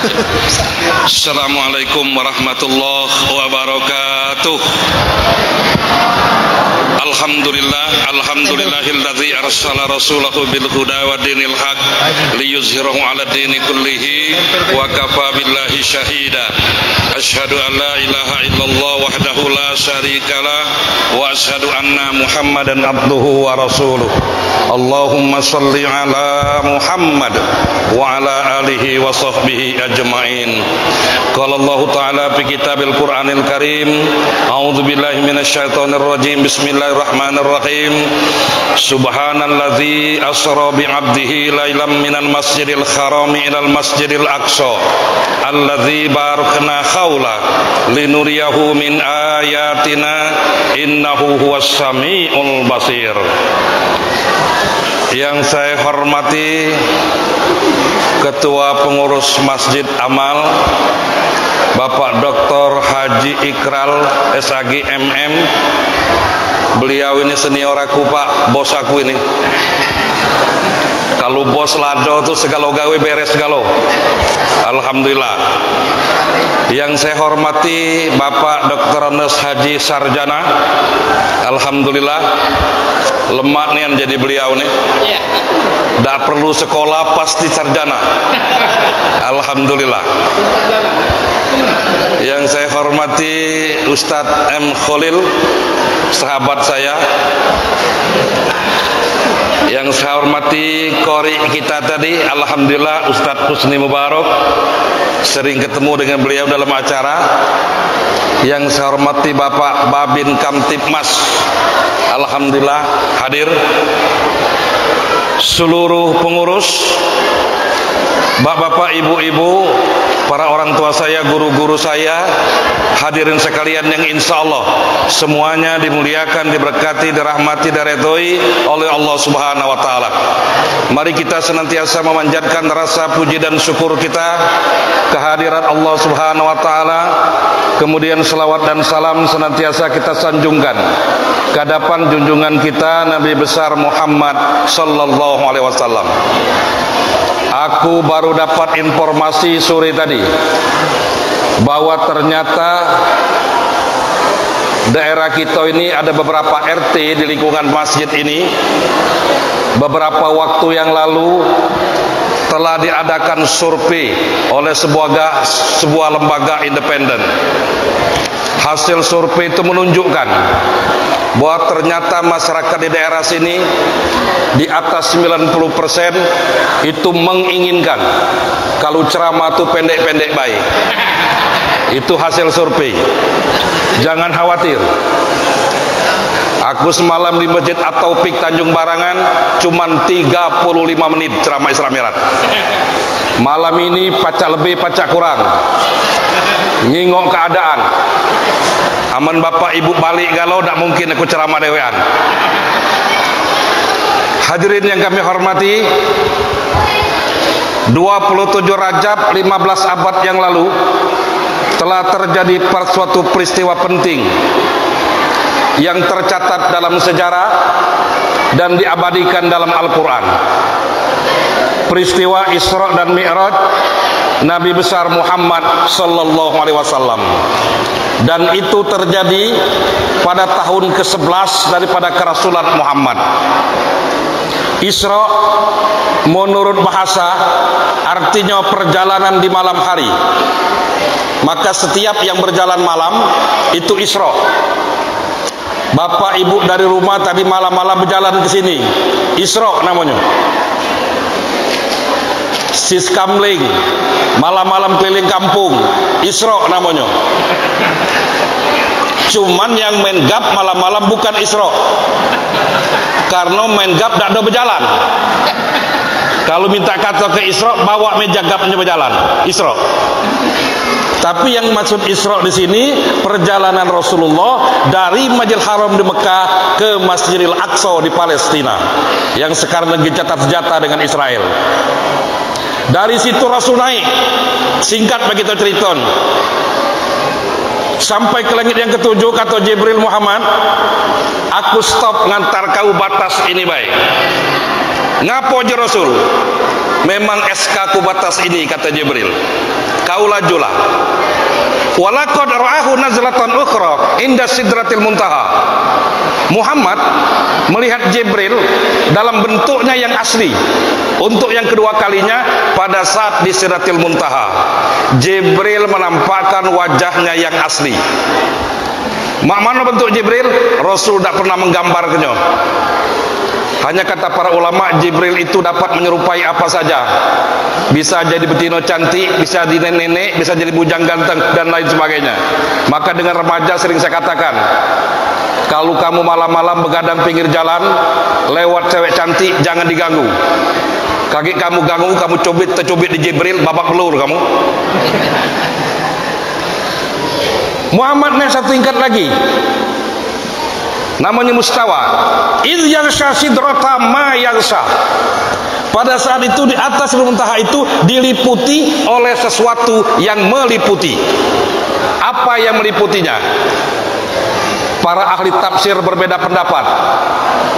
Assalamualaikum warahmatullahi wabarakatuh. Alhamdulillahilladzi arsala rasulahu bil huda wa dinil haq liyuzhirahu 'ala dini kullihi wa kafa billahi syahida. Asyhadu an la ilaha illallah wahdahu la syarikalah wa asyhadu anna Muhammadan abduhu wa rasuluh. Allahumma shalli 'ala Muhammad wa 'ala alihi wa sahbihi ajma'in. Qala Allah ta'ala fi kitabil Qur'anil Karim, a'udzu billahi minasyaitonir rajim. Bismillahirrahmanirrahim. Subhanalladzi asra bi 'abdihi lailam minal masjidil harami ilal masjidil aqsa alladzi barakna haula linuriyahu min ayatina innahu huwas samiul basir. Yang saya hormati Ketua Pengurus Masjid Amal Bapak Dr. Haji Ikral SAG MM. Beliau ini senior aku Pak, bos aku ini. Kalau bos lado tuh segala gawe beres segala. Alhamdulillah. Yang saya hormati Bapak Dr. Anas Haji Sarjana. Alhamdulillah. Lemak nih yang jadi beliau nih. Tidak perlu sekolah pasti sarjana. Alhamdulillah. Yang saya hormati Ustadz M. Khalil, sahabat saya. Yang saya hormati Qori kita tadi, alhamdulillah Ustadz Husni Mubarak, sering ketemu dengan beliau dalam acara. Yang saya hormati Bapak Babin Kamtipmas, alhamdulillah hadir. Seluruh pengurus, bapak-bapak, ibu-ibu, para orang tua saya, guru-guru saya, hadirin sekalian yang insya Allah semuanya dimuliakan, diberkati, dirahmati, diridhoi oleh Allah Subhanahu wa Ta'ala. Mari kita senantiasa memanjatkan rasa puji dan syukur kita kehadirat Allah Subhanahu wa Ta'ala. Kemudian selawat dan salam senantiasa kita sanjungkan ke hadapan junjungan kita Nabi besar Muhammad sallallahu alaihi wasallam. Aku baru dapat informasi sore tadi bahwa ternyata daerah kita ini ada beberapa RT di lingkungan masjid ini. Beberapa waktu yang lalu telah diadakan survei oleh sebuah lembaga independen. Hasil survei itu menunjukkan bahwa ternyata masyarakat di daerah sini di atas 90% itu menginginkan kalau ceramah itu pendek-pendek baik. Itu hasil survei. Jangan khawatir. Aku semalam di Masjid At-Taufik Tanjung Barangan cuman 35 menit ceramah Isra Mi'raj. Malam ini pacak lebih pacak kurang. Ngingok keadaan. Aman bapak ibu balik galau, tak mungkin aku ceramah dewean. Hadirin yang kami hormati, 27 Rajab 15 abad yang lalu telah terjadi suatu peristiwa penting yang tercatat dalam sejarah dan diabadikan dalam Al-Quran. Peristiwa Isra dan Mi'raj Nabi besar Muhammad sallallahu alaihi wasallam. Dan itu terjadi pada tahun ke-11 daripada kerasulan Muhammad. Isra menurut bahasa artinya perjalanan di malam hari. Maka setiap yang berjalan malam itu Isra. Bapak ibu dari rumah tadi malam-malam berjalan ke sini, Isra namanya. Siskamling, malam-malam keliling kampung, Isra namanya. Cuman yang main gap malam-malam bukan Isra, karena main gap tidak ada berjalan. Kalau minta kata ke Isra, bawa meja gapnya berjalan, Isra. Tapi yang maksud Isra di sini perjalanan Rasulullah dari Masjidil Haram di Mekah ke Masjidil Aqsa di Palestina, yang sekarang lagi catat senjata dengan Israel. Dari situ Rasul naik, singkat begitu cerita, sampai ke langit yang ketujuh. Kata Jibril, Muhammad, aku stop ngantar kau batas ini baik. Ngapo aja Rasul? memang SK ku batas ini, kata Jibril. Kau lajulah. Walaqad ra'ahu nazlatan ukhra inda sidratil muntaha. Muhammad melihat Jibril dalam bentuknya yang asli untuk yang kedua kalinya pada saat di Sidratil Muntaha. Jibril menampakkan wajahnya yang asli. Mak mana bentuk Jibril? Rasul tak pernah menggambarkannya. Hanya kata para ulama, Jibril itu dapat menyerupai apa saja. Bisa jadi betina cantik, bisa jadi nenek, bisa jadi bujang ganteng, dan lain sebagainya. Maka dengan remaja sering saya katakan, kalau kamu malam-malam begadang pinggir jalan, lewat cewek cantik, jangan diganggu. Kaki kamu ganggu, kamu tercubit di Jibril, babak belur kamu. Muhammad naik satu tingkat lagi, namanya mustawa. Idh yaghsha sidrata ma yaghsha. Pada saat itu di atas Sidratul Muntaha itu diliputi oleh sesuatu yang meliputi. Apa yang meliputinya? Para ahli tafsir berbeda pendapat.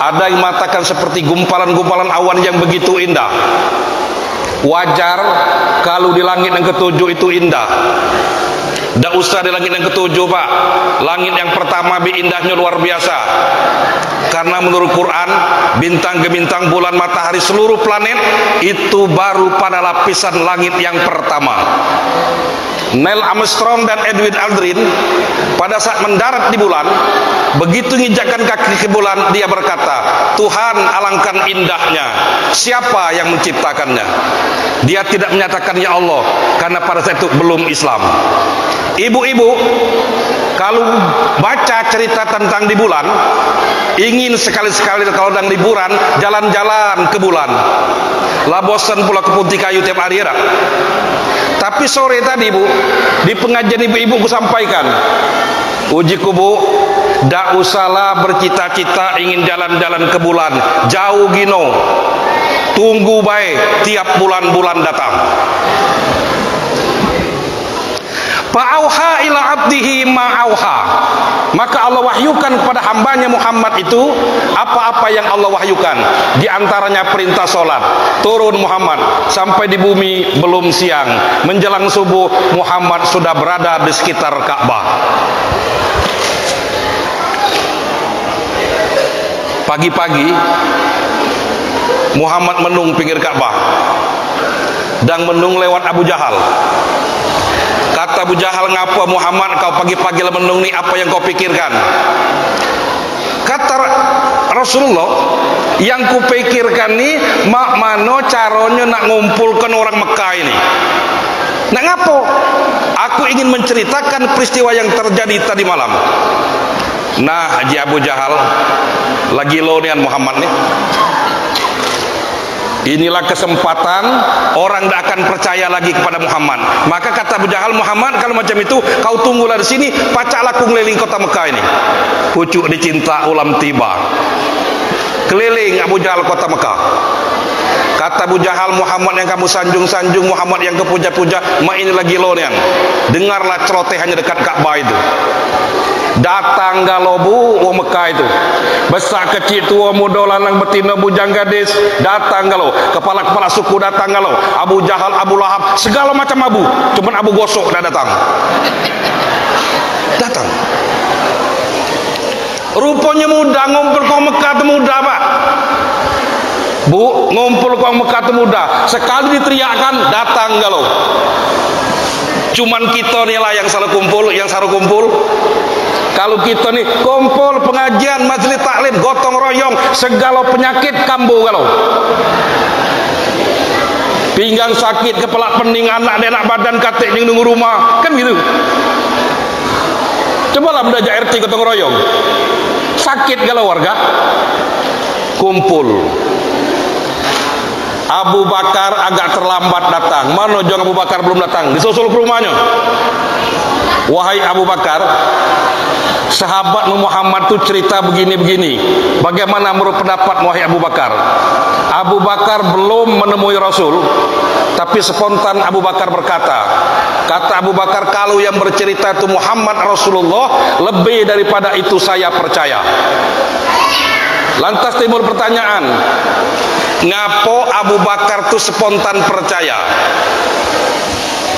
Ada yang mengatakan seperti gumpalan-gumpalan awan yang begitu indah. Wajar kalau di langit yang ketujuh itu indah. Tak usah di langit yang ketujuh, Pak. Langit yang pertama indahnya luar biasa. Karena menurut Quran, bintang ke bintang, bulan, matahari, seluruh planet itu baru pada lapisan langit yang pertama. Neil Armstrong dan Edwin Aldrin pada saat mendarat di bulan, begitu menginjakkan kaki ke bulan, dia berkata, Tuhan alangkan indahnya. Siapa yang menciptakannya? Dia tidak menyatakan ya Allah, karena pada saat itu belum Islam. Ibu-ibu, kalau baca cerita tentang di bulan, ingin sekali-sekali kalau sedang liburan jalan-jalan ke bulan. Lah bosan pula ke Punti Kayu tiap hari ya. Tapi sore tadi, Bu, di pengajian ibu-ibu ku sampaikan, ujiku, Bu, dak usahlah bercita-cita ingin jalan-jalan ke bulan, jauh gino. Tunggu baik tiap bulan-bulan datang. Fa'auha ila abdihi ma'auha. Maka Allah wahyukan kepada hambanya Muhammad itu apa-apa yang Allah wahyukan. Di antaranya perintah solat. Turun Muhammad sampai di bumi belum siang. Menjelang subuh Muhammad sudah berada di sekitar Ka'bah. Pagi-pagi Muhammad menung pinggir Ka'bah dan menung lewat Abu Jahal. Kata Abu Jahal, ngapa Muhammad kau pagi-pagi menung ni, apa yang kau pikirkan? Kata Rasulullah, yang kupikirkan ni mak mano caranya nak ngumpulkan orang Mekah ini. Nak ngapo? Aku ingin menceritakan peristiwa yang terjadi tadi malam. Nah, Haji Abu Jahal lagi lonian Muhammad ni. Inilah kesempatan orang tidak akan percaya lagi kepada Muhammad. Maka kata Abu Jahal, Muhammad kalau macam itu kau tunggulah di sini, pacaklah aku ngeliling kota Mekah ini. Pucuk dicinta ulam tiba. Keliling Abu Jahal kota Mekah. Kata Abu Jahal, Muhammad yang kamu sanjung-sanjung, Muhammad yang kepuja-puja, mak ini lagi lonian. Dengarlah celotehannya dekat Ka'bah itu. Datang galau, Bu, orang Mekah itu. Besar kecil, tua muda, lanang betina, bujang gadis, datang galau. Kepala-kepala suku datang galau. Abu Jahal, Abu Lahab, segala macam abu. Cuman Abu Gosok dah datang. Datang. Rupanya muda, ngumpul ke Mekah itu muda, Pak. Bu, ngumpul ke Mekah itu muda. Sekali diteriakkan, datang galau. Cuman kita ni lah yang salah kumpul, Kalau kita ni kumpul pengajian, majlis taklim, gotong royong, segala penyakit kambuh kalau. Pinggang sakit, kepala pening, anak enak badan, katik yang nunggu rumah, kan gitu. Cobalah belajar RT gotong royong. Sakit kalau warga kumpul. Abu Bakar agak terlambat datang. Mana jong Abu Bakar belum datang? Disusul ke rumahnya. Wahai Abu Bakar, sahabat Muhammad itu cerita begini-begini. Bagaimana menurut pendapat wahai Abu Bakar? Abu Bakar belum menemui Rasul, tapi spontan Abu Bakar berkata, kata Abu Bakar, kalau yang bercerita itu Muhammad Rasulullah, lebih daripada itu saya percaya. Lantas timbul pertanyaan, Ngapo Abu Bakar tuh spontan percaya?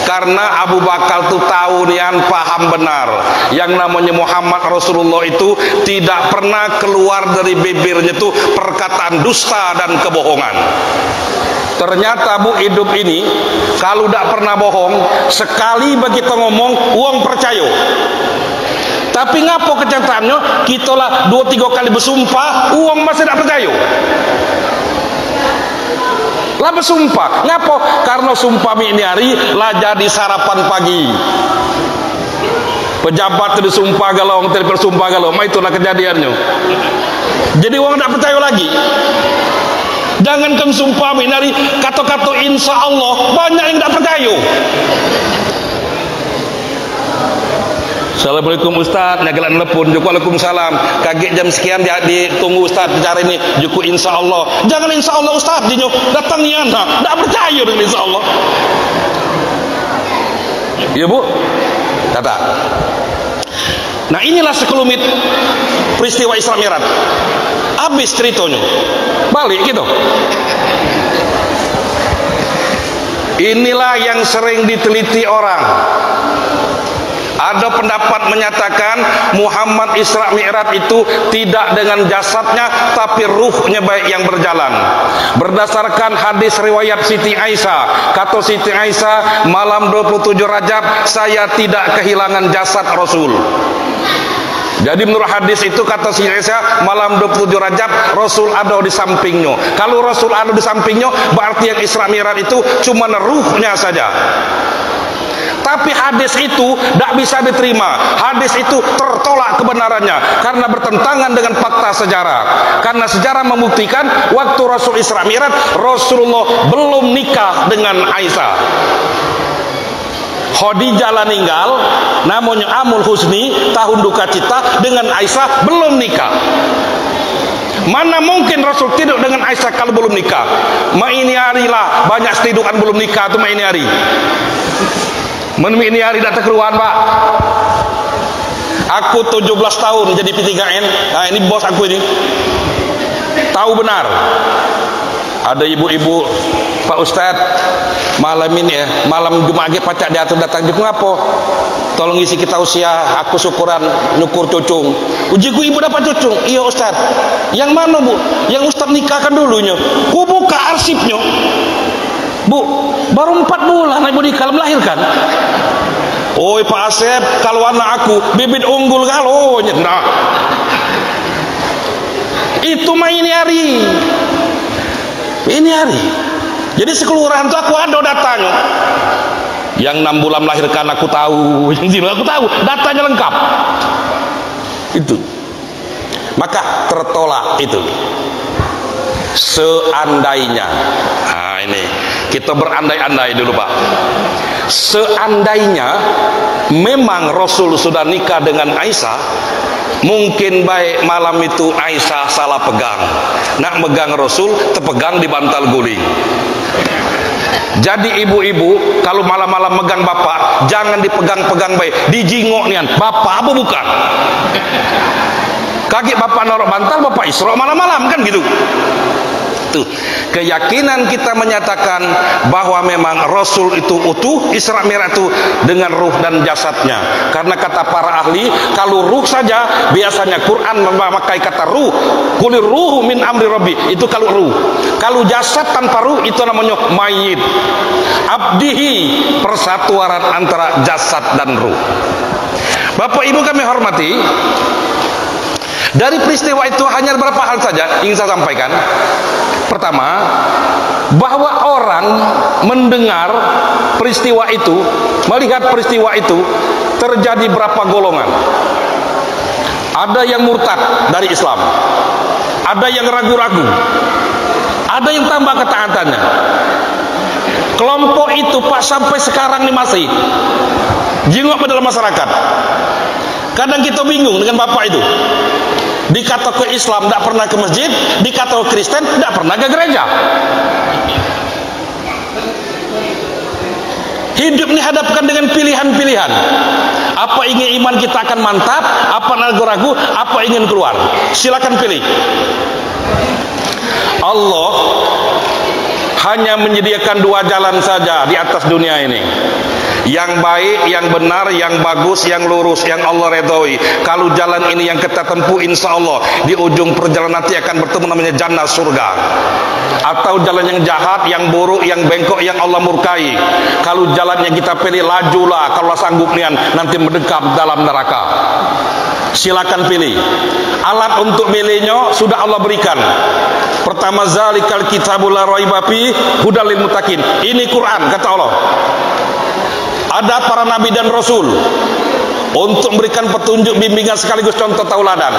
Karena Abu Bakar tuh tahu nian, paham benar yang namanya Muhammad Rasulullah itu tidak pernah keluar dari bibirnya tuh perkataan dusta dan kebohongan. Ternyata Bu, hidup ini kalau tidak pernah bohong, sekali begitu ngomong uang percaya. Tapi ngapo kenyataannya kita lah 2-3 kali bersumpah uang masih tidak percaya. Lah bersumpah, ngapo? Karena sumpah ini hari lah jadi sarapan pagi. Pejabat itu disumpah galau, tidak bersumpah galau, itulah kejadiannya. Jadi orang tidak percaya lagi. Jangankan sumpah ini hari, kata-kata insya Allah banyak yang tidak percaya. Assalamualaikum Ustaz, nagalan telepon, Waalaikumsalam. Kaget jam sekian ditunggu Ustaz bicara ini, juku insya Allah. Jangan insya Allah Ustaz, dinyo datang ni anak, tak percaya dengan insya Allah. Ya Bu, kata. Nah inilah sekelumit peristiwa Isra Mi'raj. Habis ceritanya, balik gitu. Inilah yang sering diteliti orang. Ada pendapat menyatakan Muhammad Isra Mi'raj itu tidak dengan jasadnya tapi ruhnya baik yang berjalan. Berdasarkan hadis riwayat Siti Aisyah, kata Siti Aisyah, malam 27 Rajab saya tidak kehilangan jasad Rasul. Jadi menurut hadis itu kata Siti Aisyah, malam 27 Rajab Rasul ada di sampingnya. Kalau Rasul ada di sampingnya berarti yang Isra Mi'raj itu cuma ruhnya saja. Tapi hadis itu tidak bisa diterima. Hadis itu tertolak kebenarannya karena bertentangan dengan fakta sejarah. Karena sejarah membuktikan waktu Rasul Isra Mi'raj Rasulullah belum nikah dengan Aisyah. Khadijah lah meninggal, namanya Amul Husni, tahun duka cita, dengan Aisyah belum nikah. Mana mungkin Rasul tidur dengan Aisyah kalau belum nikah? Ini hari lah banyak setidukan belum nikah tu ini hari. Ini hari datang keruan Pak. Aku 17 tahun jadi P3N. Nah ini bos aku ini. Tahu benar. Ada ibu-ibu, Pak Ustadz, malam ini ya, malam Jumat pacak diatur datang di ngapo? Tolong isi kita usia, aku syukuran nyukur cucung. Ujiku ibu dapat cucung. Iya Ustadz. Yang mana Bu? Yang Ustadz nikahkan dulunya. Ku buka arsipnya. Bu, baru 4 bulan ibu nikah melahirkan. Oi Pak Asep, kalau anak aku bibit unggul kalau nah. Itu mah ini hari. Ini hari. Jadi sekelurahan itu aku ada datanya. Yang 6 bulan melahirkan aku tahu, yang 9 aku tahu, datanya lengkap. Itu. Maka tertolak itu. Seandainya. Nah ini kita berandai-andai dulu Pak. Seandainya memang Rasul sudah nikah dengan Aisyah, mungkin baik malam itu Aisyah salah pegang, nak megang Rasul terpegang di bantal guling. Jadi ibu-ibu kalau malam-malam megang bapak jangan dipegang-pegang baik, dijingok nian bapak apa bukan. Kaki bapak norok bantal, bapak isra malam-malam kan gitu. Tuh, keyakinan kita menyatakan bahwa memang Rasul itu utuh, Isra Mi'raj itu dengan ruh dan jasadnya. Karena kata para ahli, kalau ruh saja biasanya Quran memakai kata ruh, kulir ruhu min amri rabbi, itu kalau ruh. Kalau jasad tanpa ruh itu namanya mayit. Abdihi, persatuan antara jasad dan ruh. Bapak Ibu kami hormati, dari peristiwa itu hanya beberapa hal saja ingin saya sampaikan. Pertama, bahwa orang mendengar peristiwa itu, melihat peristiwa itu, terjadi berapa golongan. Ada yang murtad dari Islam, ada yang ragu-ragu, ada yang tambah ketaatannya. Kelompok itu Pak sampai sekarang ini masih jingok pada masyarakat. Kadang kita bingung dengan bapak itu. Dikata ke Islam tidak pernah ke masjid, dikata ke Kristen tidak pernah ke gereja. Hidup ini hadapkan dengan pilihan-pilihan. Apa ingin iman kita akan mantap, apa ragu-ragu, apa ingin keluar. Silakan pilih. Allah hanya menyediakan dua jalan saja di atas dunia ini. Yang baik, yang benar, yang bagus, yang lurus, yang Allah redhoi. Kalau jalan ini yang kita tempuh, insya Allah di ujung perjalanan nanti akan bertemu namanya jannah, surga. Atau jalan yang jahat, yang buruk, yang bengkok, yang Allah murkai. Kalau jalan yang kita pilih, lajulah kalau sanggup nian, nanti mendekam dalam neraka. Silakan pilih. Alat untuk milihnya sudah Allah berikan. Pertama, zalikal kitabul la raiba fi hudal lil muttaqin. Ini Quran, kata Allah. Ada para nabi dan rasul untuk memberikan petunjuk, bimbingan sekaligus contoh tauladan.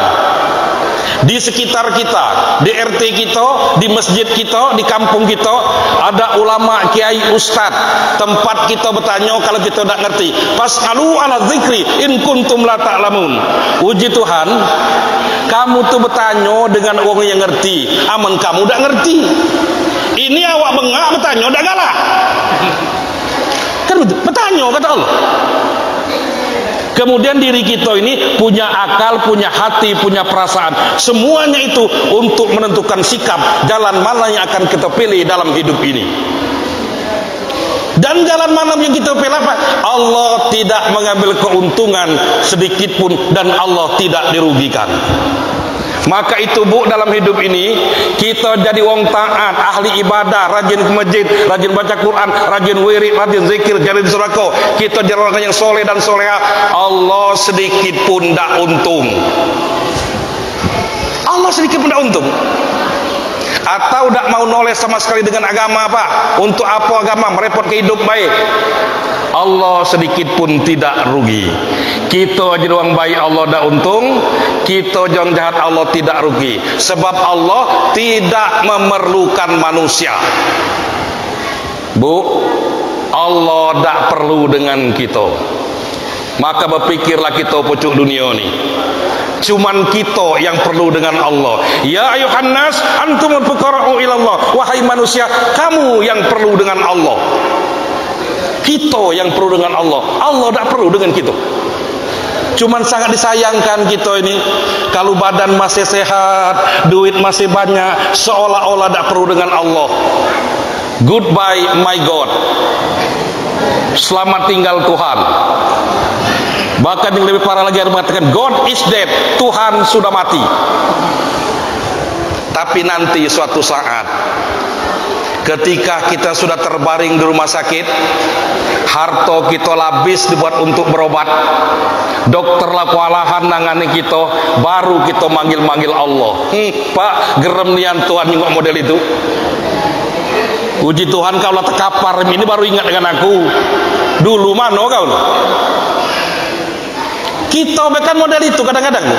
Di sekitar kita, di RT kita, di masjid kita, di kampung kita, ada ulama, kiai, ustad, tempat kita bertanya kalau kita tidak ngerti. Fas'alu ala dzikri in kuntum la ta'lamun. Puji Tuhan, kamu tuh bertanya dengan orang yang ngerti. Aman kamu tidak ngerti. Ini awak bengak bertanya tidak galak. Kan bertanya kata Allah. Kemudian diri kita ini punya akal, punya hati, punya perasaan. Semuanya itu untuk menentukan sikap jalan mana yang akan kita pilih dalam hidup ini. Dan jalan mana yang kita pilih apa? Allah tidak mengambil keuntungan sedikit pun dan Allah tidak dirugikan. Maka itu Bu, dalam hidup ini kita jadi wong taat, ahli ibadah, rajin ke masjid, rajin baca Quran, rajin wirid, rajin zikir, jalin sedekah. Kita jadi orang yang soleh dan soleha, Allah sedikit pun tidak untung. Allah sedikit pun tidak untung. Atau tidak mau noleh sama sekali dengan agama apa? Untuk apa agama? Merepot ke hidup baik. Allah sedikit pun tidak rugi. Kita jadi orang baik Allah tidak untung, kita jangan jahat Allah tidak rugi. Sebab Allah tidak memerlukan manusia. Bu, Allah tidak perlu dengan kita. Maka berpikirlah kita pucuk dunia ini. Cuman kita yang perlu dengan Allah. Ya ayuhan nas antumul fuqara'u ilallah. Wahai manusia, kamu yang perlu dengan Allah. Kita yang perlu dengan Allah. Allah tidak perlu dengan kita. Cuman sangat disayangkan kita ini, kalau badan masih sehat, duit masih banyak, seolah-olah tidak perlu dengan Allah. Goodbye my God. Selamat tinggal Tuhan. Bahkan yang lebih parah lagi ada mengatakan God is dead, Tuhan sudah mati. Tapi nanti suatu saat ketika kita sudah terbaring di rumah sakit, harta kita habis dibuat untuk berobat, dokter lah kewalahan nangani kita, baru kita manggil-manggil Allah. Pak, gerem nian Tuhan yang model itu. Puji Tuhan, kau lah terkapar ini baru ingat dengan aku. Dulu mana kau? Kita bahkan model itu kadang-kadang.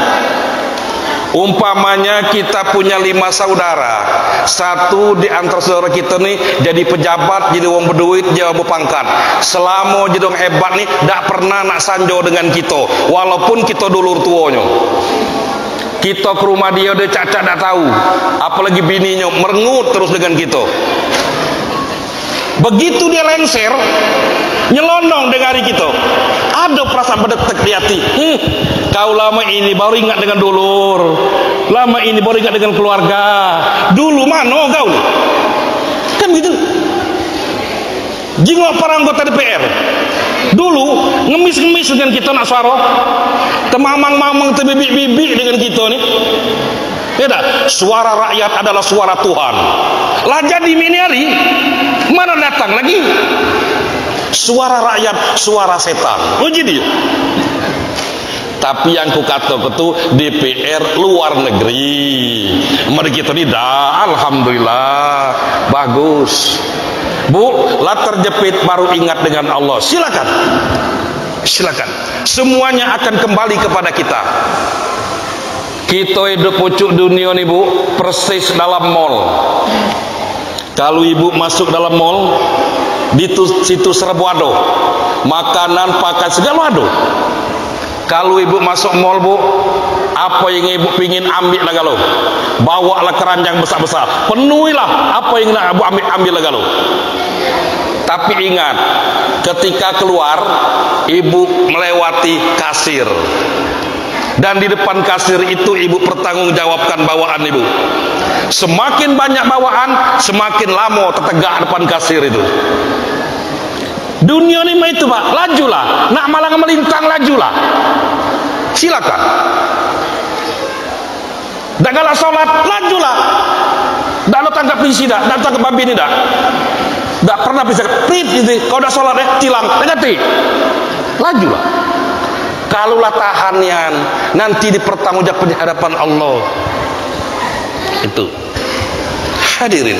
Umpamanya kita punya 5 saudara, satu di antara saudara kita nih jadi pejabat, jadi orang berduit, jadi berpangkat. Selama jadi orang hebat nih, tidak pernah nak sanjo dengan kita, walaupun kita dulur tuanya. Kita ke rumah dia cacat tidak tahu, apalagi bininya merengut terus dengan kita. Begitu dia lengser, nyelonong dengan hari kita, ada perasaan berdetak di hati. Kau lama ini baru ingat dengan dulur, lama ini baru ingat dengan keluarga. Dulu mana kau? Kan gitu. Jingok para anggota DPR dulu ngemis-ngemis dengan kita nak suara, temamang-mamang tebibik-bibik dengan kita nih. Tidak, suara rakyat adalah suara Tuhan. Lah jadi ini hari mana datang lagi suara rakyat, suara setan. Oh jadi. Tapi yang ku kata itu DPR luar negeri. Mari kita ini dah, alhamdulillah bagus. Bu, lah terjepit baru ingat dengan Allah. Silakan, silakan. Semuanya akan kembali kepada kita. Kita hidup pucuk dunia nih Bu, persis dalam mall. Kalau ibu masuk dalam mall, di situ serbu ada makanan, pakaian, segala ada. Kalau ibu masuk mall Bu, apa yang ibu pingin ambil lah galau, bawa lah keranjang besar-besar, penuhilah apa yang nak ibu ambil lah galau. Tapi ingat, ketika keluar ibu melewati kasir, Dan di depan kasir itu ibu pertanggungjawabkan bawaan ibu. Semakin banyak bawaan, semakin lama tertegak depan kasir itu. Dunia ini mah itu Pak, lajulah. Nak malang melintang, lajulah. Silakan. Dak galak sholat, lajulah. Dak lo tangkap isi dak, dak tangkap babi ini dak. Dak pernah bisa prit gitu. Kau dak sholat tilang, negati. Lajulah. Kalulah tahannya nanti dipertanggungjawabkan di hadapan Allah. Itu. Hadirin,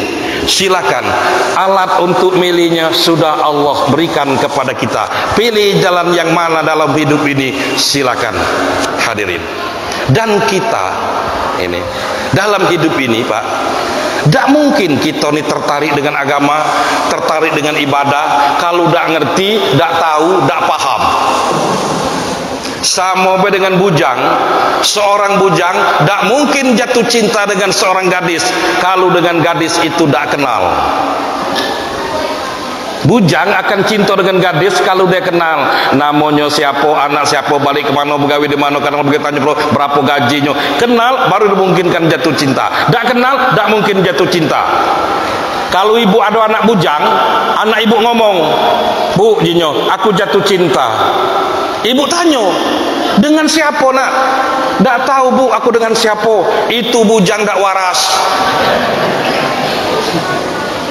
silakan. Alat untuk milihnya sudah Allah berikan kepada kita. Pilih jalan yang mana dalam hidup ini, silakan. Hadirin. Dan kita ini dalam hidup ini Pak, tidak mungkin kita ini tertarik dengan agama, tertarik dengan ibadah kalau tidak ngerti, tidak tahu, tidak paham. Sama dengan bujang. Seorang bujang tidak mungkin jatuh cinta dengan seorang gadis kalau dengan gadis itu tidak kenal. Bujang akan cinta dengan gadis kalau dia kenal namanya siapa, anak siapa, balik ke mana, begawi di mana, kadang begitu tanya berapa gajinya. Kenal baru dimungkinkan jatuh cinta. Tidak kenal tidak mungkin jatuh cinta. Kalau ibu ada anak bujang, anak ibu ngomong, "Bu Jinyo, aku jatuh cinta." Ibu tanya, "Dengan siapa nak?" "Tidak tahu Bu, aku dengan siapa." Itu bujang tidak waras.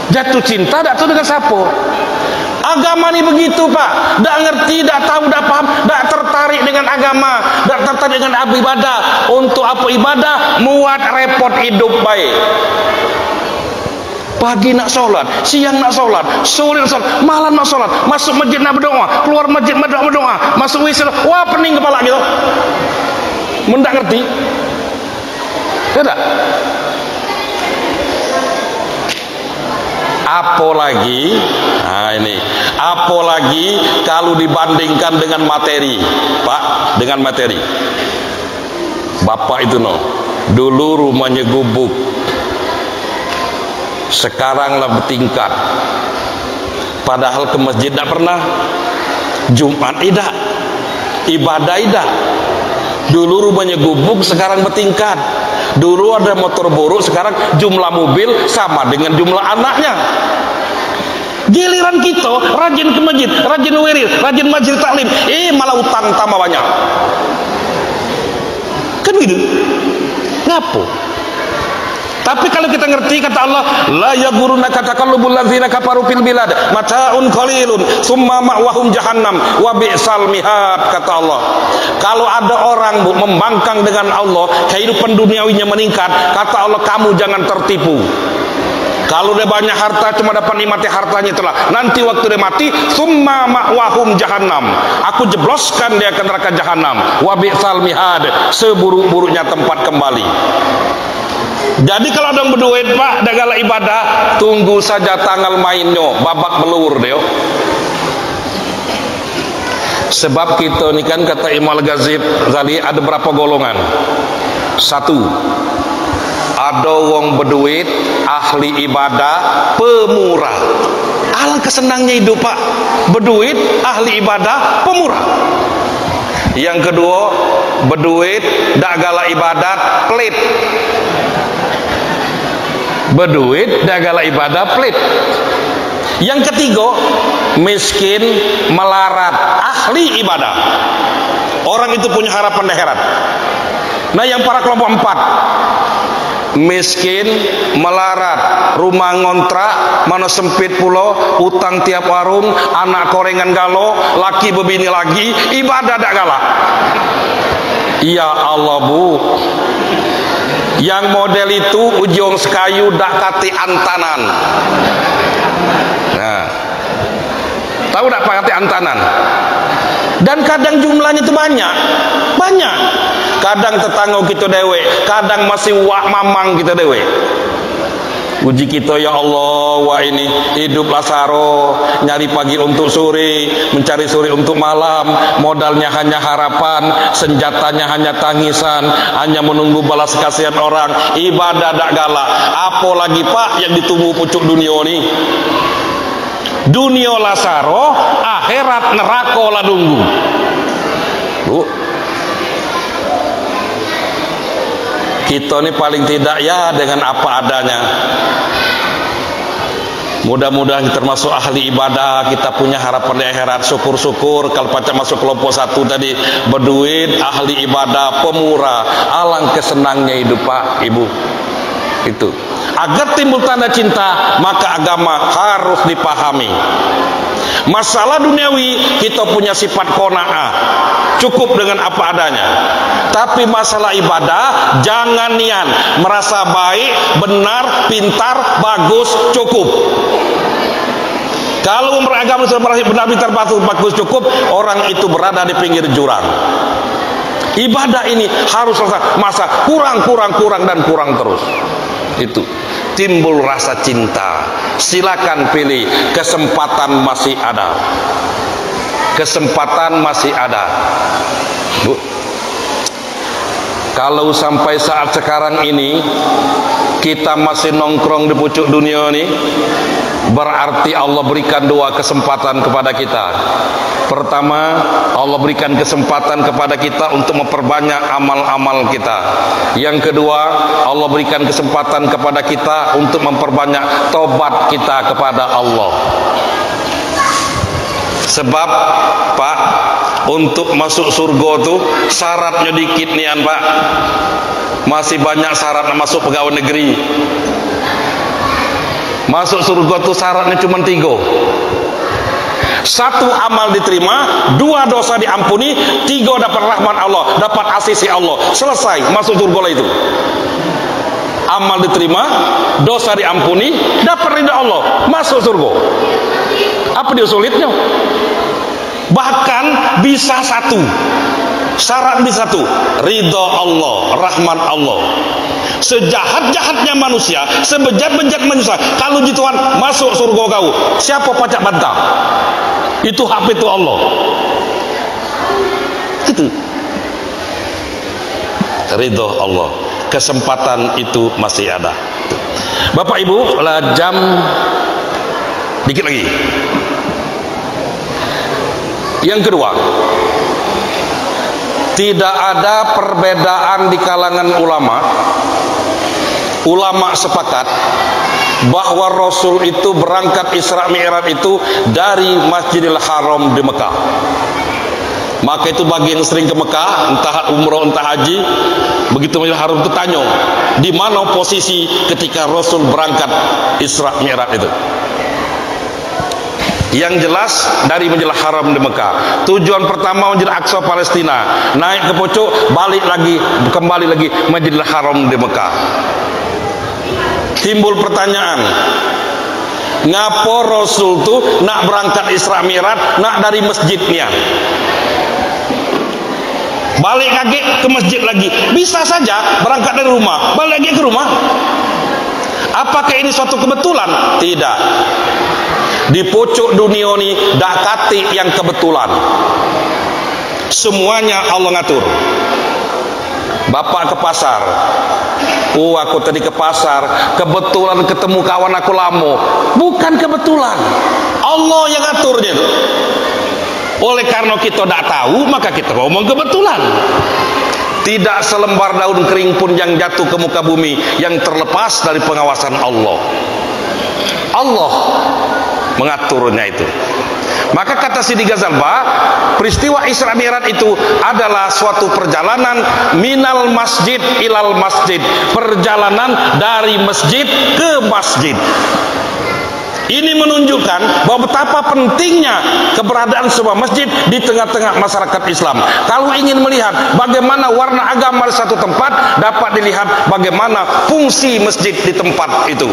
Jatuh cinta tidak tahu dengan siapa. Agama ini begitu Pak, tidak ngerti, tidak tahu, tidak paham, tidak tertarik dengan agama, tidak tertarik dengan ibadah. Untuk apa ibadah? Muat repot hidup baik. Pagi nak sholat, siang nak sholat, sore nak sholat, malam nak sholat, masuk masjid nak berdoa, keluar masjid nak berdoa, masuk WC, wah pening kepala gitu. Mendak ngerti? Tidak. Apalagi, nah ini, apalagi kalau dibandingkan dengan materi, Pak, dengan materi. Bapak itu dulu rumahnya gubuk. Sekarang lah bertingkat. Padahal ke masjid tidak pernah, Jumat tidak, ibadah tidak. Dulu rumahnya gubuk, sekarang bertingkat. Dulu ada motor buruk, sekarang jumlah mobil sama dengan jumlah anaknya. Giliran kita rajin ke masjid, rajin wirid, rajin majelis taklim, malah utang tambah banyak. Kan gitu. Ngapo? Tapi kalau kita ngerti kata Allah, la yaghurunaka taqallubul ladzina kafaru fil bilad mata'un qalilun summa ma'wahum jahannam wa bi'sal mihad, kata Allah. Kalau ada orang membangkang dengan Allah, kehidupan duniawinya meningkat, kata Allah, kamu jangan tertipu. Kalau dia banyak harta cuma dapat nikmati hartanya itulah. Nanti waktu dia mati, summa ma'wahum jahannam. Aku jebloskan dia ke neraka jahanam. Wa bi'sal mihad, seburuk-buruknya tempat kembali. Jadi kalau ada berduit Pak, dagala ibadah, tunggu saja tanggal mainnya, babak belur dia. Sebab kita ni kan kata Imam Al-Ghazali ada berapa golongan? Satu, ada wong berduit, ahli ibadah, pemurah. Alangkah senangnya hidup Pak, berduit, ahli ibadah, pemurah. Yang kedua, berduit, dagala ibadat, pelit. Berduit, dagala ibadah, pelit. Yang ketiga, miskin, melarat, ahli ibadah. Orang itu punya harapan di akhirat. Nah, yang para kelompok 4, miskin, melarat, rumah ngontrak, mana sempit pulau, utang tiap warung, anak korengan galo, laki bebini lagi, ibadah dak galak. Ya Allah Bu, yang model itu ujung sekayu dak kati antanan. Nah, tahu dak kati antanan? Dan kadang jumlahnya itu banyak. Kadang tetangga kita dewe, kadang masih wak mamang kita dewe. Uji kita ya Allah, wah ini hidup lasaro, nyari pagi untuk sore, mencari sore untuk malam, modalnya hanya harapan, senjatanya hanya tangisan, hanya menunggu balas kasihan orang, ibadah dak galak. Apalagi Pak yang ditunggu pucuk dunia ini. Dunia lasaro, akhirat neraka lah nunggu. Bu. Kita ini paling tidak ya dengan apa adanya. Mudah-mudahan kita termasuk ahli ibadah, kita punya harapan di akhirat. Syukur-syukur kalau pacak masuk kelompok satu tadi, berduit, ahli ibadah, pemurah. Alangkah senangnya hidup Pak Ibu. Itu agar timbul tanda cinta, maka agama harus dipahami. Masalah duniawi kita punya sifat qanaah, cukup dengan apa adanya. Tapi masalah ibadah jangan nian merasa baik, benar, pintar, bagus, cukup. Kalau beragama sudah merasa benar, pintar, bagus, cukup, orang itu berada di pinggir jurang. Ibadah ini harus masa kurang dan kurang terus. Itu timbul rasa cinta. Silakan pilih, kesempatan masih ada. Kesempatan masih ada. Bu, kalau sampai saat sekarang ini kita masih nongkrong di pucuk dunia ini, berarti Allah berikan dua kesempatan kepada kita. Pertama, Allah berikan kesempatan kepada kita untuk memperbanyak amal-amal kita. Yang kedua, Allah berikan kesempatan kepada kita untuk memperbanyak tobat kita kepada Allah. Sebab Pak, untuk masuk surga tuh syaratnya dikit nian Pak. Masih banyak syarat masuk pegawai negeri. Masuk surga tuh syaratnya cuma 3. 1 amal diterima, 2 dosa diampuni, 3 dapat rahmat Allah, dapat asisi Allah. Selesai, masuk surga lah itu. Amal diterima, dosa diampuni, dapat ridha Allah, masuk surga. Apa dia sulitnya? Bahkan bisa 1. Syarat bisa 1, ridha Allah, rahmat Allah. Sejahat-jahatnya manusia, sebejat-bejat manusia, kalau jituan masuk surga kau, siapa pacak bantah? Itu hak itu Allah. Itu ridha Allah. Kesempatan itu masih ada. Bapak Ibu, jam dikit lagi. Yang kedua, tidak ada perbedaan di kalangan ulama. Ulama sepakat bahwa Rasul itu berangkat Isra Mi'raj itu dari Masjidil Haram di Mekah. Maka itu bagi yang sering ke Mekah, entah umroh entah haji, begitu Masjidil Haram itu tanya, di mana posisi ketika Rasul berangkat Isra Mi'raj itu. Yang jelas dari Masjidil Haram di Mekah. Tujuan pertama Masjid Aqsa Palestina, naik ke pucuk, balik lagi, kembali lagi Masjidil Haram di Mekah. Timbul pertanyaan, ngapo Rasul tuh nak berangkat Isra Mi'raj nak dari masjidnya, balik lagi ke masjid lagi? Bisa saja berangkat dari rumah, balik lagi ke rumah. Apakah ini suatu kebetulan? Tidak. Di pucuk dunia ini dak kati yang kebetulan. Semuanya Allah ngatur. Bapak ke pasar, aku tadi ke pasar, kebetulan ketemu kawan aku lama. Bukan kebetulan, Allah yang ngaturnya. Oleh karena kita tidak tahu, maka kita ngomong kebetulan. Tidak selembar daun kering pun yang jatuh ke muka bumi yang terlepas dari pengawasan Allah. Allah mengaturnya itu. Maka kata Sidi Ghazalba, peristiwa Isra Mi'raj itu adalah suatu perjalanan minal masjid ilal masjid, perjalanan dari masjid ke masjid. Ini menunjukkan bahwa betapa pentingnya keberadaan sebuah masjid di tengah-tengah masyarakat Islam. Kalau ingin melihat bagaimana warna agama di satu tempat, dapat dilihat bagaimana fungsi masjid di tempat itu.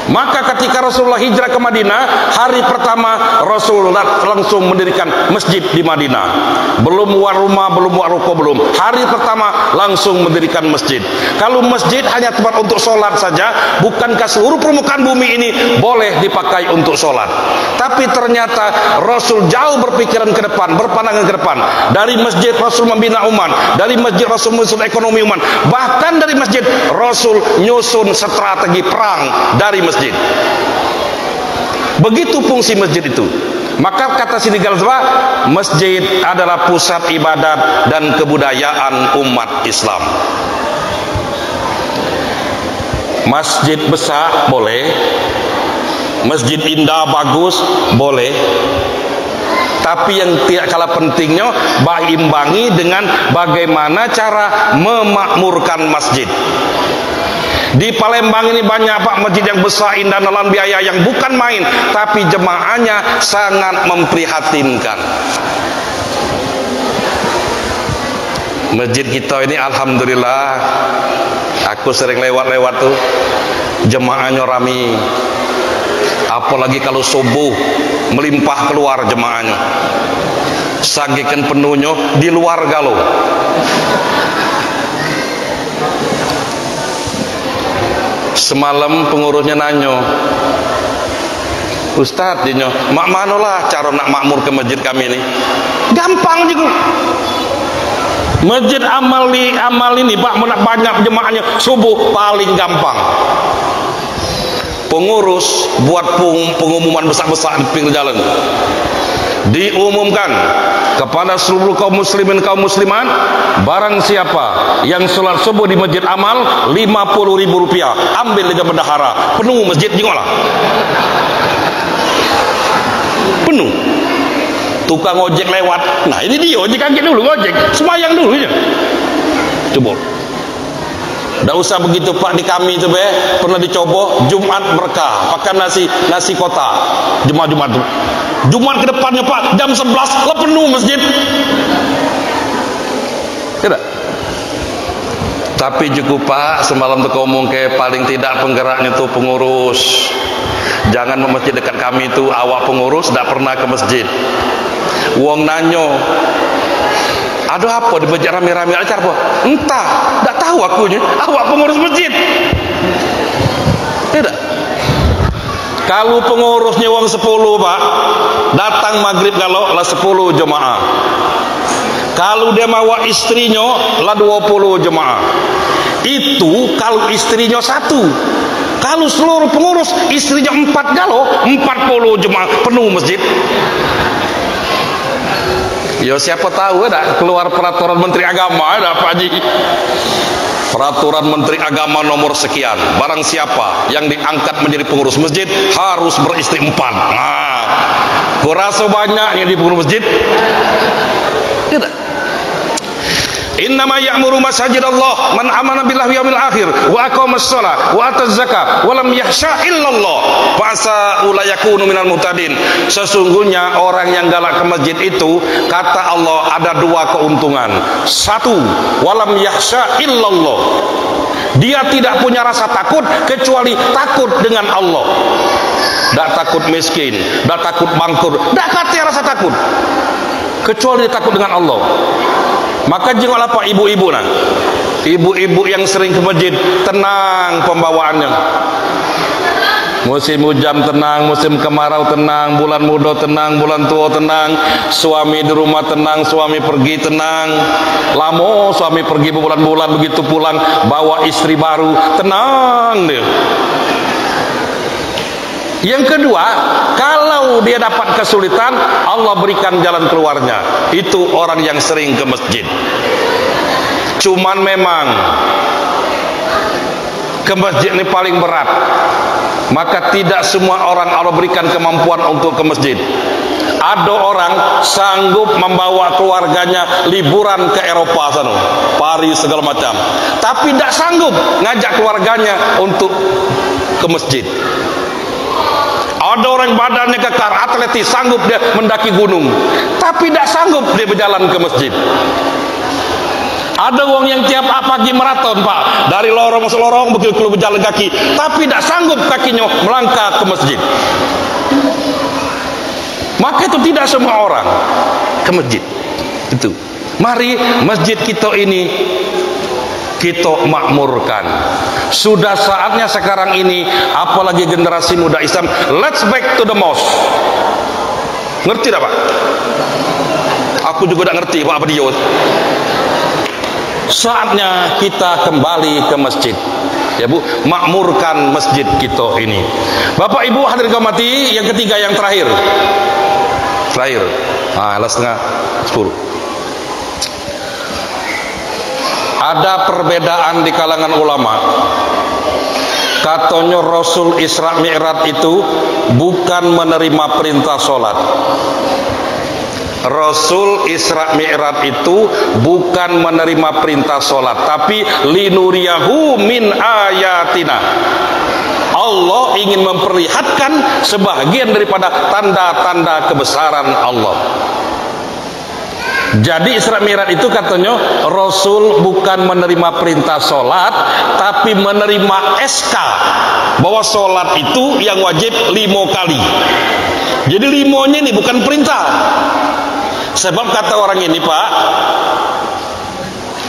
Maka ketika Rasulullah hijrah ke Madinah, hari pertama Rasulullah langsung mendirikan masjid di Madinah. Belum warumah, belum waruko, belum. Hari pertama langsung mendirikan masjid. Kalau masjid hanya tempat untuk sholat saja, bukankah seluruh permukaan bumi ini boleh dipakai untuk sholat? Tapi ternyata Rasul jauh berpikiran ke depan, berpandangan ke depan. Dari masjid Rasul membina umat, dari masjid Rasul menyusun ekonomi umat, bahkan dari masjid Rasul nyusun strategi perang dari masjid. Begitu fungsi masjid itu. Maka kata Siti Galzwa, masjid adalah pusat ibadat dan kebudayaan umat Islam. Masjid besar boleh, masjid indah bagus boleh, tapi yang tidak kalah pentingnya imbangi dengan bagaimana cara memakmurkan masjid. Di Palembang ini banyak Pak masjid yang besar, indah, dalam biaya yang bukan main, tapi jemaahnya sangat memprihatinkan. Masjid kita ini alhamdulillah, aku sering lewat-lewat tuh, jemaahnya rami. Apalagi kalau subuh melimpah keluar jemaahnya, sagikan penuhnya di luar galau. Semalam pengurusnya nanyo, Ustadz dinyo, mak manolah cara nak makmur ke masjid kami ini? Gampang juga. Masjid amal ini Pak, nak banyak jemaahnya subuh paling gampang. Pengurus buat pengumuman besar-besar di pinggir jalan, diumumkan kepada seluruh kaum muslimin kaum muslimat, barang siapa yang sholat subuh di masjid amal, 50.000 rupiah, ambil liga bendahara, penuh masjid jengoklah, penuh. Tukang ojek lewat, nah ini dia ojek kaget dulu, ojek semayang dulu ya, coba. Tidak usah begitu Pak, di kami itu pernah dicoba Jumat berkah pakai nasi kotak, Jumat tuh. Jumat ke depannya Pak jam 11 lah penuh masjid. Tidak. Tapi cukup Pak, semalam tuh kau ngomong ke paling tidak penggeraknya tuh pengurus. Jangan masjid dekat kami itu awak pengurus tidak pernah ke masjid. Wong nanyo, ada apa di masjid rame-rame acara apa? Entah, tak tahu akunya. Awak pengurus masjid. Tidak. Kalau pengurusnya wong 10 Pak, datang maghrib kalau lah 10 jemaah. Kalau dia bawa istrinya lah 20 jemaah. Itu kalau istrinya 1. Kalau seluruh pengurus istrinya 4 kalau 40 jemaah penuh masjid. Ya siapa tahu ada keluar peraturan Menteri Agama, ada Pak Haji. Peraturan Menteri Agama nomor sekian, barang siapa yang diangkat menjadi pengurus masjid harus beristri 4. Nah, kurasa banyak yang di pengurus masjid. Tidak. Innama ya'muru masajid Allah man amana billahi wal yawmil akhir wa aqamas shalah wa ataz zakah wa lam yakhsha illallah fa asa ulayakunu minal muhtadin. Sesungguhnya orang yang galak ke masjid itu, kata Allah, ada 2 keuntungan. 1, walam yakhsha illallah. Dia tidak punya rasa takut kecuali takut dengan Allah. Tak takut miskin, tak takut bangkrut, tak kata rasa takut kecuali dia takut dengan Allah. Maka janganlah Pak ibu-ibu nah, ibu-ibu yang sering ke masjid, tenang pembawaannya. Musim hujan tenang, musim kemarau tenang, bulan muda tenang, bulan tua tenang, suami di rumah tenang, suami pergi tenang. Lama suami pergi berbulan-bulan, begitu pulang bawa istri baru, tenang dia. Yang kedua, kalau dia dapat kesulitan, Allah berikan jalan keluarnya. Itu orang yang sering ke masjid. Cuman memang ke masjid ini paling berat. Maka tidak semua orang Allah berikan kemampuan untuk ke masjid. Ada orang sanggup membawa keluarganya liburan ke Eropa sana, Paris segala macam, tapi tidak sanggup ngajak keluarganya untuk ke masjid. Ada orang badannya kekar, atletis, sanggup dia mendaki gunung, tapi tidak sanggup dia berjalan ke masjid. Ada orang yang tiap pagi maraton Pak, dari lorong ke lorong begitu berjalan kaki, tapi tidak sanggup kakinya melangkah ke masjid. Maka itu tidak semua orang ke masjid. Itu. Mari masjid kita ini kita makmurkan. Sudah saatnya sekarang ini, apalagi generasi muda Islam, let's back to the mosque. Ngerti tak Pak? Aku juga tidak ngerti Pak Abdiyo. Saatnya kita kembali ke masjid. Ya Bu, makmurkan masjid kita ini. Bapak Ibu hadirin kehormati, yang ketiga yang terakhir. terakhir. Nah, setengah 10. Ada perbedaan di kalangan ulama. Katanya Rasul Isra Mi'raj itu bukan menerima perintah sholat. Rasul Isra Mi'raj itu bukan menerima perintah sholat, tapi linuriyahu min ayatina. Allah ingin memperlihatkan sebahagian daripada tanda-tanda kebesaran Allah. Jadi Isra Mi'raj itu katanya Rasul bukan menerima perintah sholat, tapi menerima SK bahwa sholat itu yang wajib 5 kali. Jadi 5-nya ini bukan perintah. Sebab kata orang ini, Pak,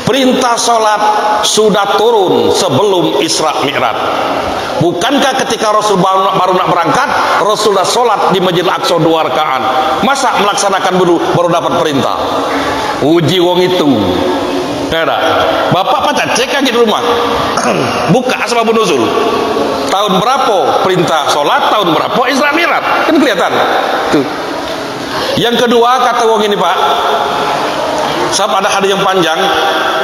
perintah sholat sudah turun sebelum Isra Mi'raj. Bukankah ketika Rasul baru nak berangkat, Rasul sudah sholat di Masjid Al-Aqsa 2 rakaat? Masa melaksanakan dulu baru dapat perintah? Uji wong itu. Ada. Bapak pacar cek lagi di rumah. Buka asbabun nuzul. Tahun berapa perintah sholat, tahun berapa Isra Mi'raj? Kan kelihatan. Tuh. Yang kedua kata wong ini, Pak, sebab ada hadis yang panjang,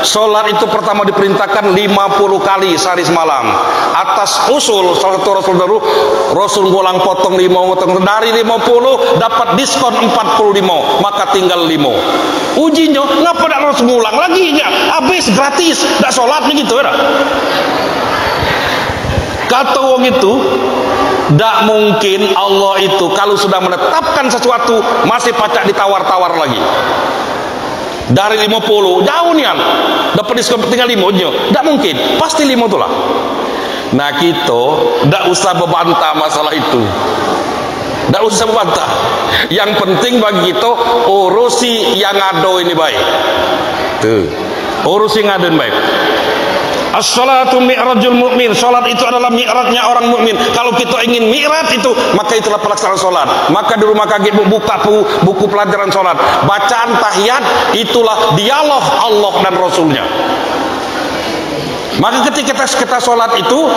sholat itu pertama diperintahkan 50 kali sehari semalam. Atas usul salah satu Rasul dulu, Rasul ngulang potong 5, dari 50 dapat diskon 45, maka tinggal 5. Ujinya ngapa tidak Rasul ngulang lagi nya? Habis gratis, tidak sholat begitu ya. Kata wong itu, tidak mungkin Allah itu kalau sudah menetapkan sesuatu masih pacak ditawar-tawar lagi. Dari 50 jauh nih, dapat diskon tinggal 5 aja. Tidak mungkin, pasti 5 itulah. Nah kita tidak usah membantah masalah itu. Tidak usah membantah. Yang penting bagi kita urusi yang ada ini baik. Tuh, urusi yang ada ini baik. As-salatu mi'rajul mu'min. Salat itu adalah mi'rajnya orang mukmin. Kalau kita ingin mi'raj itu, maka itulah pelaksanaan salat. Maka di rumah kaget buka buku pelajaran salat. Bacaan tahiyat itulah dialog Allah dan Rasulnya. Maka ketika kita salat itu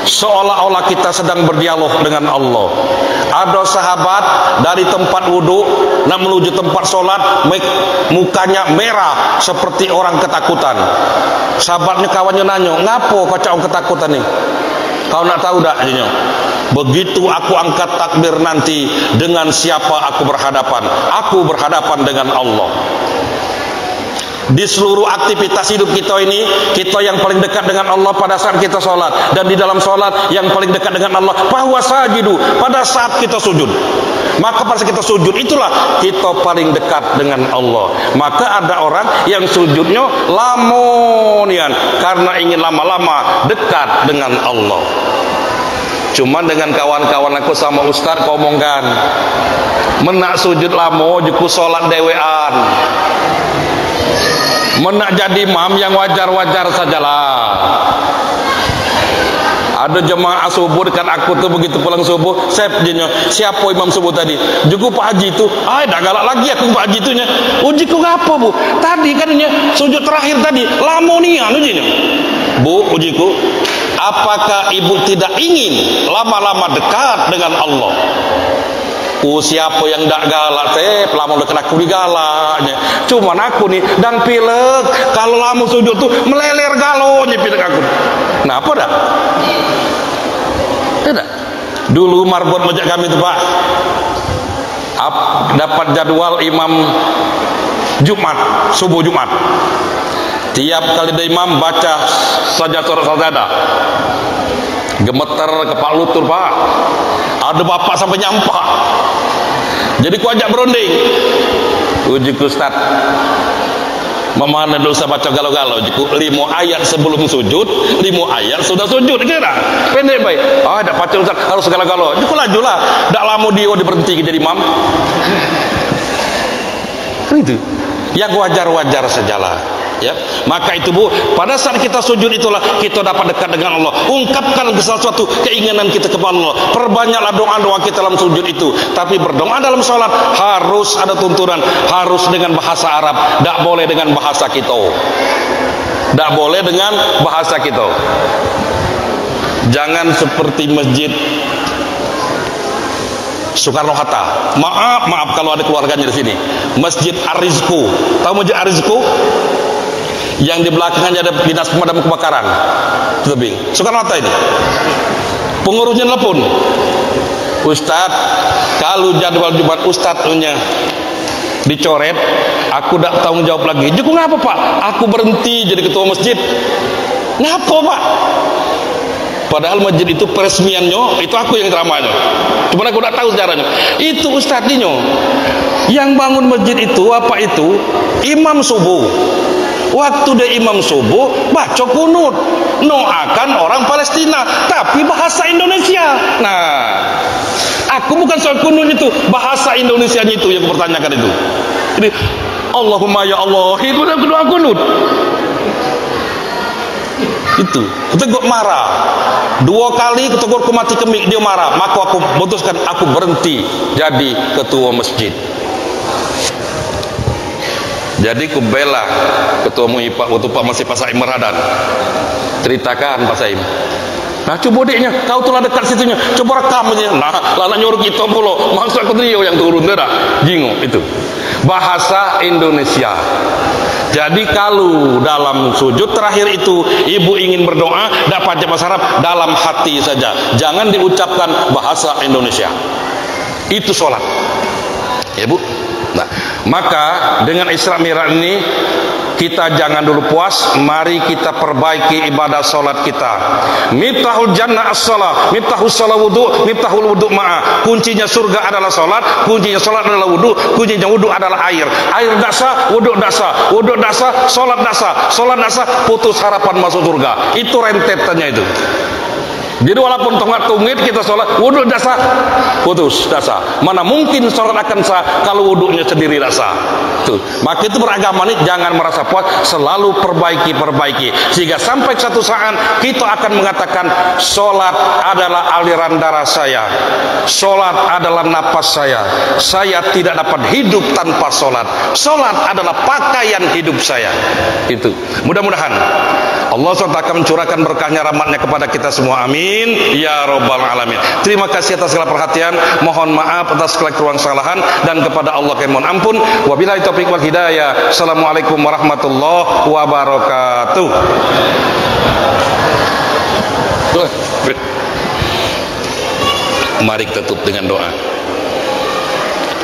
seolah-olah kita sedang berdialog dengan Allah. Ada sahabat dari tempat wudhu nak menuju tempat sholat, mukanya merah seperti orang ketakutan. Sahabatnya kawannya nanya, ngapo kau ketakutan nih? Kau nak tahu tak? Begitu aku angkat takbir nanti, dengan siapa aku berhadapan? Aku berhadapan dengan Allah. Di seluruh aktivitas hidup kita ini, kita yang paling dekat dengan Allah pada saat kita sholat, dan di dalam sholat yang paling dekat dengan Allah bahwa sajidu pada saat kita sujud. Maka pada saat kita sujud itulah kita paling dekat dengan Allah. Maka ada orang yang sujudnya lamonian karena ingin lama-lama dekat dengan Allah. Cuman dengan kawan-kawan aku sama Ustaz ngomongkan, menak sujud lamo juku sholat dewean. Menak jadi imam yang wajar-wajar sajalah. Ada jemaah subuh dekat aku tuh, begitu pulang subuh, saya jadinya, siapa imam subuh tadi? Juga Pak Haji itu. Dah galak lagi aku Pak Haji itu nya. Ujiku ngapa Bu? Tadi katanya sujud terakhir tadi lamonian ujinya. Bu, ujiku, apakah ibu tidak ingin lama-lama dekat dengan Allah? Siapa yang tak galak lama dekat aku digalaknya. Cuman aku nih dan pilek kalau lama sujud tuh meleler galonya pilek aku. Nah apa dah? Tidak. Dulu marbot majak kami tuh Pak, dapat jadwal imam Jumat, subuh Jumat. Tiap kali ada imam baca saja surat sajadah, gemeter kepala lutut Pak. Ada bapak sampai nyampak. Jadi ku ajak berunding. Ujiku Ustaz, memana dosa baca galau-galau? Ujiku 5 ayat sebelum sujud, 5 ayat sudah sujud. Kira pendek baik. Ada baca Ustaz harus galau-galau. Ujiku lajulah. Tak lama dia diberhenti jadi imam. Itu yang wajar-wajar sajalah. Ya, maka itu Bu, pada saat kita sujud itulah kita dapat dekat dengan Allah. Ungkapkan sesuatu keinginan kita kepada Allah. Perbanyaklah doa-doa kita dalam sujud itu. Tapi berdoa dalam sholat harus ada tuntunan, harus dengan bahasa Arab, tidak boleh dengan bahasa kita. Tidak boleh dengan bahasa kita. Jangan seperti masjid Soekarno-Hatta. Maaf kalau ada keluarganya di sini. Masjid Ar-Rizku. Tahu Masjid Ar-Rizku? Yang di belakangnya ada dinas pemadam kebakaran. Tebing. Soekarno-Hatta ini. Pengurusnya telepon. Ustadz, kalau jadwal Jumat Ustadznya dicoret, aku tidak tanggung jawab lagi. Jadi ngapa Pak? Aku berhenti jadi ketua masjid. Ngapa Pak? Padahal masjid itu peresmiannya, itu aku yang ceramahnya. Cuma aku tidak tahu sejarahnya. Itu ustadznya. Yang bangun masjid itu apa itu? Imam subuh. Waktu dia imam subuh, baca kunut, doakan orang Palestina, tapi bahasa Indonesia. Nah, aku bukan soal kunut itu, bahasa Indonesianya itu yang bertanyakan itu. Jadi, Allahumma ya Allah, itu doa kunut. Itu, ketegur marah. 2 kali ketegur mati kemik, dia marah. Maka aku putuskan, aku berhenti jadi ketua masjid. Jadi ku bela ketua MUI waktu Pak masih Pak Saim Meradan. Ceritakan Pak Saim. Nah coba deknya, kau telah dekat situnya, coba rekam aja. Nah, lana nyuruh kita pula, maksud aku trio yang turun dah, jingo itu. Bahasa Indonesia. Jadi kalau dalam sujud terakhir itu ibu ingin berdoa, tidak pakai bahasa Arab, dalam hati saja. Jangan diucapkan bahasa Indonesia. Itu sholat. Ya Bu. Nah, maka dengan Isra Mi'raj ini kita jangan dulu puas, mari kita perbaiki ibadah salat kita. Miftahul jannah as-shalah, miftahus shalah wudu, miftahul wudu ma'a. Kuncinya surga adalah salat, kuncinya salat adalah wudu, kuncinya wudu adalah air. Air dasar, wudu dasar, wudu dasar, salat dasar, salat dasar, putus harapan masuk surga. Itu rentetannya itu. Jadi walaupun tongat-tungit kita sholat, wudhu dasar, putus dasar. Mana mungkin sholat akan sah kalau wudhunya sendiri dasar. Tuh. Maka itu beragama ini jangan merasa puas, selalu perbaiki. Sehingga sampai satu saat kita akan mengatakan sholat adalah aliran darah saya, sholat adalah napas saya. Saya tidak dapat hidup tanpa sholat. Sholat adalah pakaian hidup saya. Itu. Mudah-mudahan Allah SWT akan mencurahkan berkahnya, rahmatnya kepada kita semua. Amin. Ya Rabbal Alamin. Terima kasih atas segala perhatian. Mohon maaf atas segala kesalahan dan kepada Allah kami mohon ampun. Wabillahi taufiq wal hidayah. Assalamualaikum warahmatullahi wabarakatuh. Mari kita tutup dengan doa.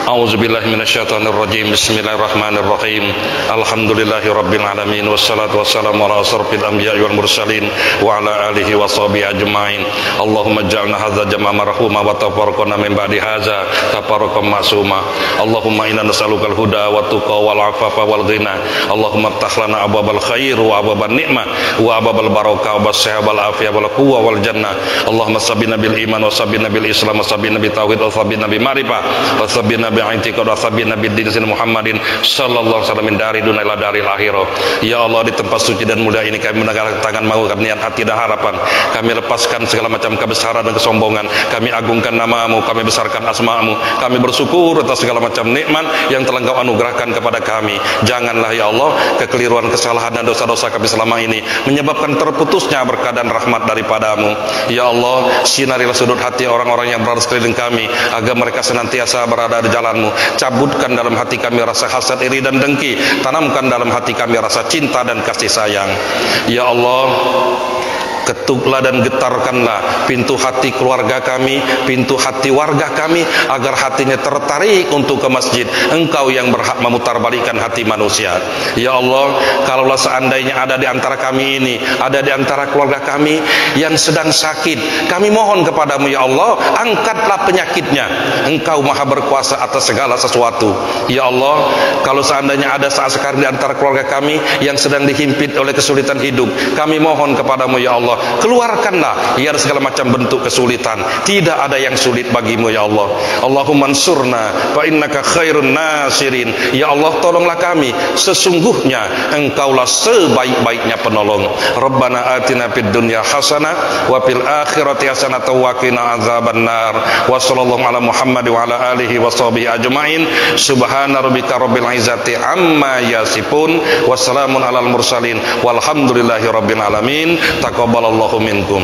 A'udzubillahi minasyaitonirrajim. Bismillahirrahmanirrahim. Alhamdulillahi rabbil alamin, wassalatu wassalamu ala asrofil anbiya'i wal mursalin wa ala alihi wa sahbihi ajma'in. Allahumma ij'alna hadza jam'a marhuma wa tafarraqna min ba'di hadza tafarraqan ma'suma. Allahumma inna nas'alukal huda wa tuqa wal afafa wal ghina. Allahumma iftah lana abwabal khair wa abwaban ni'mah wa abwabal barakah wa as-sihah wal afiyah wal quwwah wal jannah. Allahumma sabbina bil iman wa sabbina bil islam wa sabbina bil tauhid wa sabbina bil ma'rifah wa sabbina bi'intika wa sabbina bid din Muhammadin sallallahu alaihi wasallam dari dunia ila daril akhirah. Ya Allah, di tempat suci dan mulia ini kami menanggalkan tangan mau kami niat hati dan harapan. Kami lepaskan segala macam kebesaran dan kesombongan. Kami agungkan nama-Mu, kami besarkan asma-Mu. Kami bersyukur atas segala macam nikmat yang telah Engkau anugerahkan kepada kami. Janganlah ya Allah kekeliruan, kesalahan dan dosa-dosa kami selama ini menyebabkan terputusnya berkah dan rahmat daripada-Mu. Ya Allah, sinarilah sudut hati orang-orang yang berada sekeliling kami agar mereka senantiasa berada di jalan-Mu. Cabutkan dalam hati kami rasa hasad, iri dan dengki. Tanamkan dalam hati kami rasa cinta dan kasih sayang. Ya Allah, ketuklah dan getarkanlah pintu hati keluarga kami, pintu hati warga kami, agar hatinya tertarik untuk ke masjid. Engkau yang berhak memutarbalikkan hati manusia. Ya Allah, kalaulah seandainya ada di antara kami ini, ada di antara keluarga kami yang sedang sakit, kami mohon kepadamu ya Allah, angkatlah penyakitnya. Engkau maha berkuasa atas segala sesuatu. Ya Allah, kalau seandainya ada saat sekarang di antara keluarga kami yang sedang dihimpit oleh kesulitan hidup, kami mohon kepadamu ya Allah, keluarkanlah ya segala macam bentuk kesulitan. Tidak ada yang sulit bagimu ya Allah. Allahumma ansurna fa innaka khairun nasirin. Ya Allah, tolonglah kami, sesungguhnya Engkaulah sebaik-baiknya penolong. Rabbana atina fid dunya hasanah wa fil akhirati hasanah wa qina azabannar. Wa sallallahu ala Muhammad wa ala alihi wa sahbihi ajmain. Subhana rabbika rabbil izzati amma yasifun. Wassalamun alal mursalin walhamdulillahi rabbil alamin. Taqabbalallahu minkum.